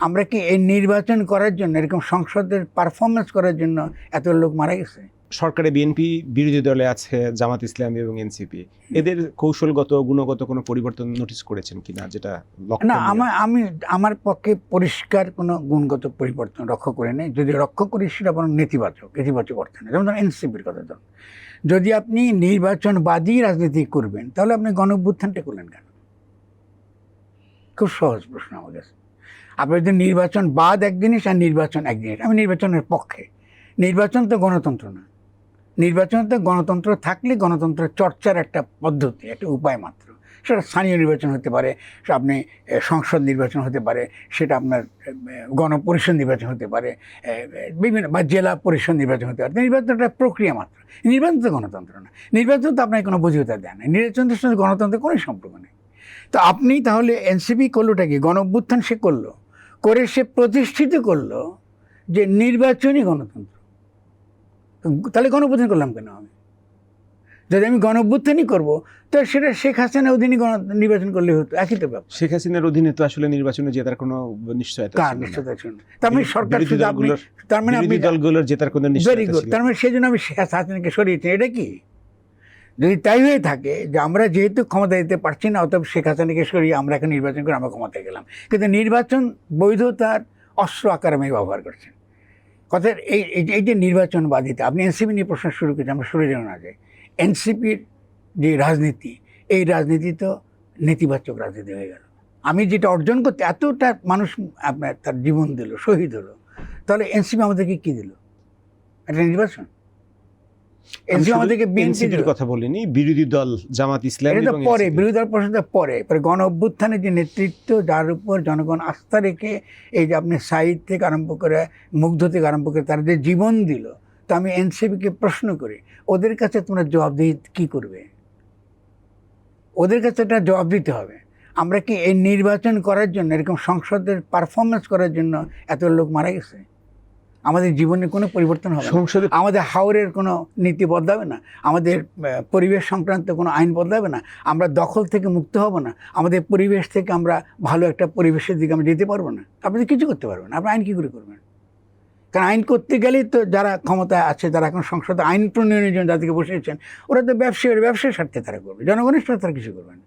আমরা কি এই নির্বাচন করার জন্য, এরকম সংসদের পারফরমেন্স করার জন্য এত লোক মারা গেছে? সরকারে বিএনপি বিরোধী দলে আছে জামাত ইসলামী এবং এনসিপি, এদের কৌশলগত গুণগত কোনো পরিবর্তন নোটিস করেছেন কিনা, যেটা না, আমার পক্ষে পরিষ্কার কোনো গুণগত পরিবর্তন লক্ষ্য করে নেই। যদি লক্ষ্য করি সেটা বরং ইতিবাচক অর্থে না। যেমন ধরুন এনসিপির কথা ধরুন, যদি আপনি নির্বাচনবাদী রাজনীতি করবেন তাহলে আপনি গণঅভ্যুত্থানটা করলেন কেন? খুব সহজ প্রশ্ন আমার কাছে। আপনার যদি নির্বাচনবাদ এক জিনিস আর নির্বাচন এক জিনিস, আমি নির্বাচনের পক্ষে। নির্বাচন তো গণতন্ত্র না। নির্বাচন তো গণতন্ত্র থাকলে গণতন্ত্র চর্চার একটা পদ্ধতি, একটা উপায় মাত্র। সেটা স্থানীয় নির্বাচন হতে পারে, সেটা আপনি সংসদ নির্বাচন হতে পারে, সেটা আপনার গণপরিষদ নির্বাচন হতে পারে, বিভিন্ন বা জেলা পরিষদ নির্বাচন হতে পারে। নির্বাচন একটা প্রক্রিয়া মাত্র। নির্বাচন তো গণতন্ত্র না। নির্বাচন তো আপনাকে কোনো বৈধতা দেয় না। নির্বাচনের সঙ্গে গণতন্ত্রের কোনো সম্পর্ক নেই। তো আপনি তাহলে এনসিপি করলোটা কি? গণঅভ্যুত্থান সে করলো, করে সে প্রতিষ্ঠিত করলো যে নির্বাচনই গণতন্ত্র। তাহলে গণঅভ্যুত্থান করলাম কেন আমি? যদি আমি গণঅভ্যুত্থানই করবো তো সেটা শেখ হাসিনার অধীনে নির্বাচন করলে হতো, একই তো ব্যাপার। শেখ হাসিনার অধীনে তো আসলে নির্বাচনে জেতার কোনো নিশ্চয়তা ছিল না। তার মানে সরকার শুধু আপনি, তার মানে আপনি দলগুলোর জেতার কোনো নিশ্চয়তা ভেরি গুড, তার মানে সেই জন্য আমি শেখ হাসিনাকে সরিয়েছি। এটা কি? যদি তাই হয়ে থাকে যে আমরা যেহেতু ক্ষমতা দিতে পারছি না, অতএব শেখ হাসিনাকে সরিয়ে আমরা এখন নির্বাচন করে আমরা ক্ষমতায় গেলাম, কিন্তু নির্বাচন বৈধতার অস্ত্র আকারে আমি ব্যবহার করছেন। কথার এই যে নির্বাচনবাদিতা, আপনি এনসিপি নিয়ে প্রশ্ন শুরু করেছেন, আমরা সরে যেন না যাই। এনসিপির যে রাজনীতি, এই রাজনীতি তো নেতিবাচক রাজনীতি হয়ে গেল। আমি যেটা অর্জন করতে এতটা মানুষ আপনার তার জীবন দিল, শহীদ হলো, তাহলে এনসিপি আমাদেরকে কি দিল? একটা নির্বাচন। এনসিপি আমাদেরকে বিএনপির কথা বলিনি, বিরোধী দল জামাত ইসলাম এটা তো পরে, বিরোধী দল প্রশ্ন পরে গণ অভ্যুত্থানের যে নেতৃত্ব, যার উপর জনগণ আস্থা রেখে এই যে আপনি সাইদ থেকে আরম্ভ করে মুগ্ধ থেকে আরম্ভ করে তারা যে জীবন দিল, তো আমি এনসিপিকে প্রশ্ন করি ওদের কাছে তোমরা জবাবদিহি কী করবে? ওদের কাছে একটা জবাব দিতে হবে। আমরা কি এই নির্বাচন করার জন্য, এরকম সংসদের পারফরমেন্স করার জন্য এত লোক মারা গেছে? আমাদের জীবনে কোনো পরিবর্তন হবে না, আমাদের হাওরের কোনো নীতি বদলাবে না, আমাদের পরিবেশ সংক্রান্ত কোনো আইন বদলাবে না, আমরা দখল থেকে মুক্ত হব না, আমাদের পরিবেশ থেকে আমরা ভালো একটা পরিবেশের দিকে আমরা যেতে পারবো না। আপনি কিছু করতে পারবেন না। আপনি আইন কী করে করবেন? কারণ আইন করতে গেলেই তো যারা ক্ষমতায় আছে, যারা এখন সংসদে আইন প্রণয়নের জন্য যাদেরকে বসিয়েছেন, ওরা তো ব্যবসায়ীর স্বার্থে তারা করবে, জনগণের স্বার্থে তারা কিছু করবে না।